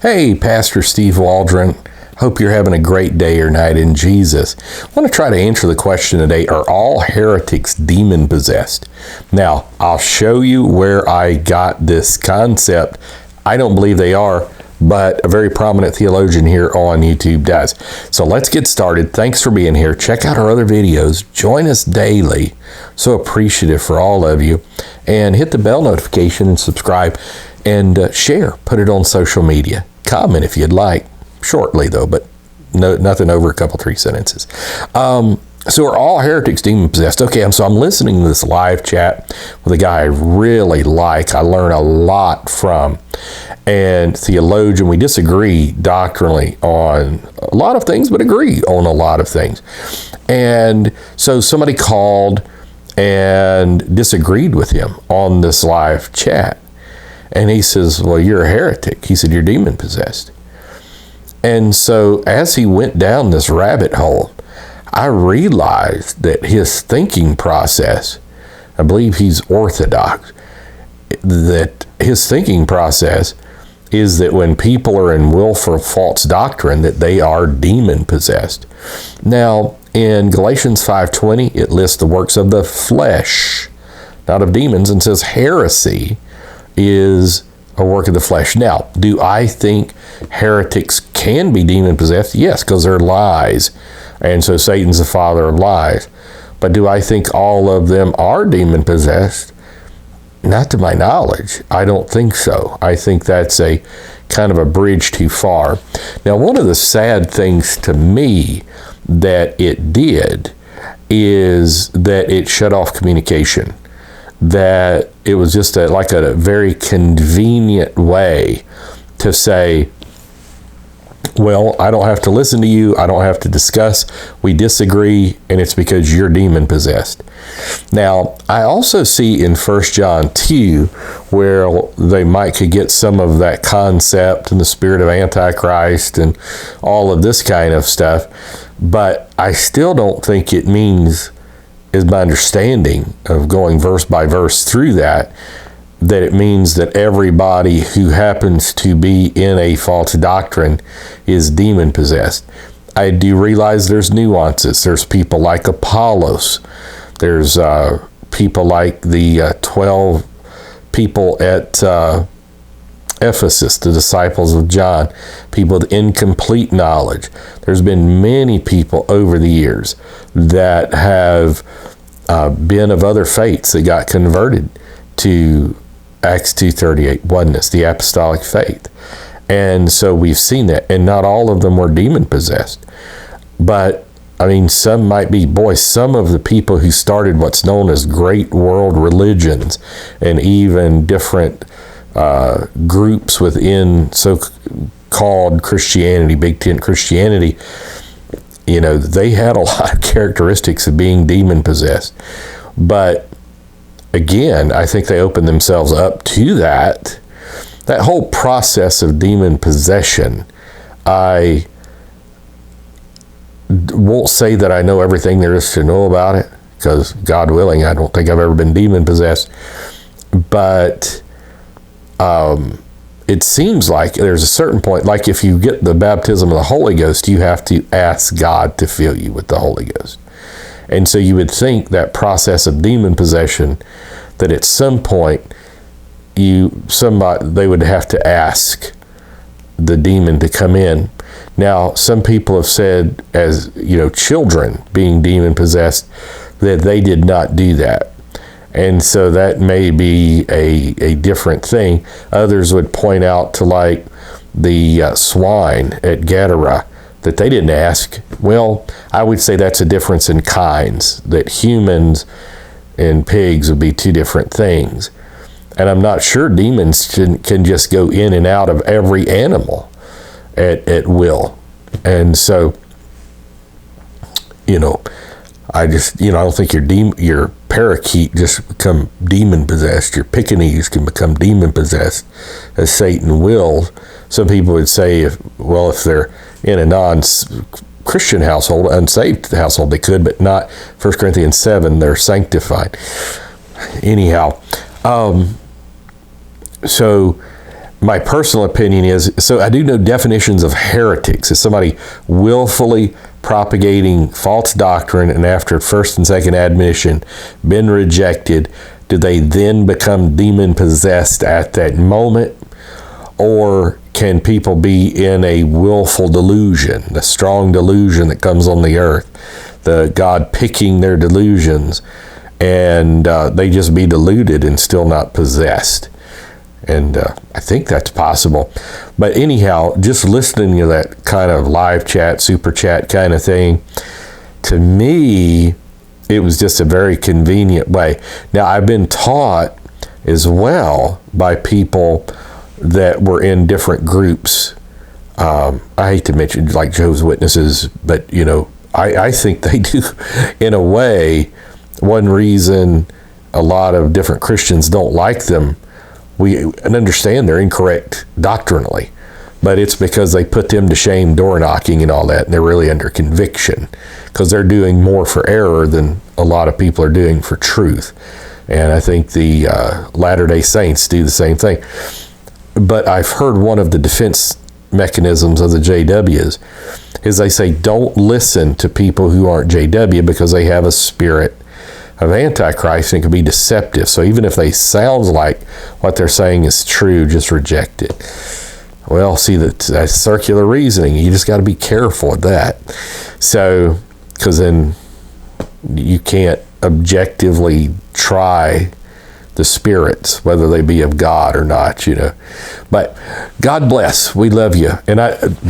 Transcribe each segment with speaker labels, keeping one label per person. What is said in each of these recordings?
Speaker 1: Hey, Pastor Steve Waldron. Hope you're having a great day or night in Jesus. I want to try to answer the question today, are all heretics demon-possessed? Now, I'll show you where I got this concept. I don't believe they are, but a very prominent theologian here on YouTube does. So let's get started. Thanks for being here. Check out our other videos. Join us daily. So appreciative for all of you. And hit the bell notification and subscribe and share. Put it on social media. Comment if you'd like. Shortly though, but nothing over a couple, 3 sentences. So are all heretics demon-possessed? Okay, so I'm listening to this live chat with a guy I really like. I learn a lot from. And theologian, we disagree doctrinally on a lot of things, but agree on a lot of things. And so somebody called and disagreed with him on this live chat. And he says, well, you're a heretic. He said, you're demon-possessed. And so as he went down this rabbit hole, I realized that his thinking process, I believe he's Orthodox, that his thinking process is that when people are in willful false doctrine, that they are demon-possessed. Now, in Galatians 5:20, it lists the works of the flesh, not of demons, and says heresy is a work of the flesh. Now, do I think heretics can be demon-possessed? Yes, because they're lies. And so Satan's the father of lies. But do I think all of them are demon-possessed? Not to my knowledge. I don't think so. I think that's a kind of a bridge too far. Now, one of the sad things to me that it did is that it shut off communication. That it was just like a very convenient way to say, well, I don't have to listen to you. I don't have to discuss. We disagree, and it's because you're demon-possessed. Now, I also see in 1 John 2 where they could get some of that concept and the spirit of Antichrist and all of this kind of stuff, but I still don't think it means, is my understanding of going verse by verse through that it means that everybody who happens to be in a false doctrine is demon-possessed. I do realize there's nuances. There's people like Apollos. There's people like the 12 people at Ephesus, the disciples of John, people with incomplete knowledge. There's been many people over the years that have been of other faiths that got converted to Acts 2:38, oneness, the apostolic faith. And so we've seen that, and not all of them were demon-possessed. But, I mean, some might be, some of the people who started what's known as great world religions and even different groups within so-called Christianity, Big Tent Christianity, you know, they had a lot of characteristics of being demon-possessed. But again, I think they opened themselves up to that whole process of demon possession. I won't say that I know everything there is to know about it, because God willing, I don't think I've ever been demon possessed. But it seems like there's a certain point, like if you get the baptism of the Holy Ghost, you have to ask God to fill you with the Holy Ghost. And so you would think that process of demon possession, that at some point they would have to ask the demon to come in. Now, some people have said, as you know, children being demon possessed, that they did not do that. And so that may be a different thing. Others would point out to like the swine at Gadara, that they didn't ask. Well, I would say that's a difference in kinds, that humans and pigs would be two different things. And I'm not sure demons can just go in and out of every animal at will. And so, you know, I don't think your parakeet just become demon-possessed. Your Pekingese can become demon-possessed as Satan wills. Some people would say, if they're in a non-Christian household, unsaved household, they could, but not 1 Corinthians 7, they're sanctified. Anyhow, so my personal opinion is, so I do know definitions of heretics. Is somebody willfully propagating false doctrine, and after first and second admission been rejected, do they then become demon possessed at that moment? Or can people be in a willful delusion, the strong delusion that comes on the earth, the God picking their delusions, and they just be deluded and still not possessed? And I think that's possible. But anyhow, just listening to that kind of live chat, super chat kind of thing, to me, it was just a very convenient way. Now, I've been taught as well by people that were in different groups. I hate to mention like Jehovah's Witnesses, but I think they do, in a way, one reason a lot of different Christians don't like them, we understand they're incorrect doctrinally, but it's because they put them to shame, door knocking and all that, and they're really under conviction because they're doing more for error than a lot of people are doing for truth. And I think the Latter-day Saints do the same thing. But I've heard one of the defense mechanisms of the JWs is they say, don't listen to people who aren't JW because they have a spirit of Antichrist and can be deceptive. So even if they sound like what they're saying is true, just reject it. Well, see, that's circular reasoning. You just got to be careful with that. So, because then you can't objectively try the spirits, whether they be of God or not, But God bless. We love you. And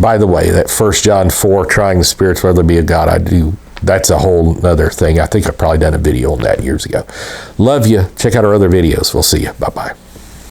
Speaker 1: by the way, that 1 John 4, trying the spirits, whether they be of God, I do. That's a whole other thing. I think I've probably done a video on that years ago. Love you. Check out our other videos. We'll see you. Bye-bye.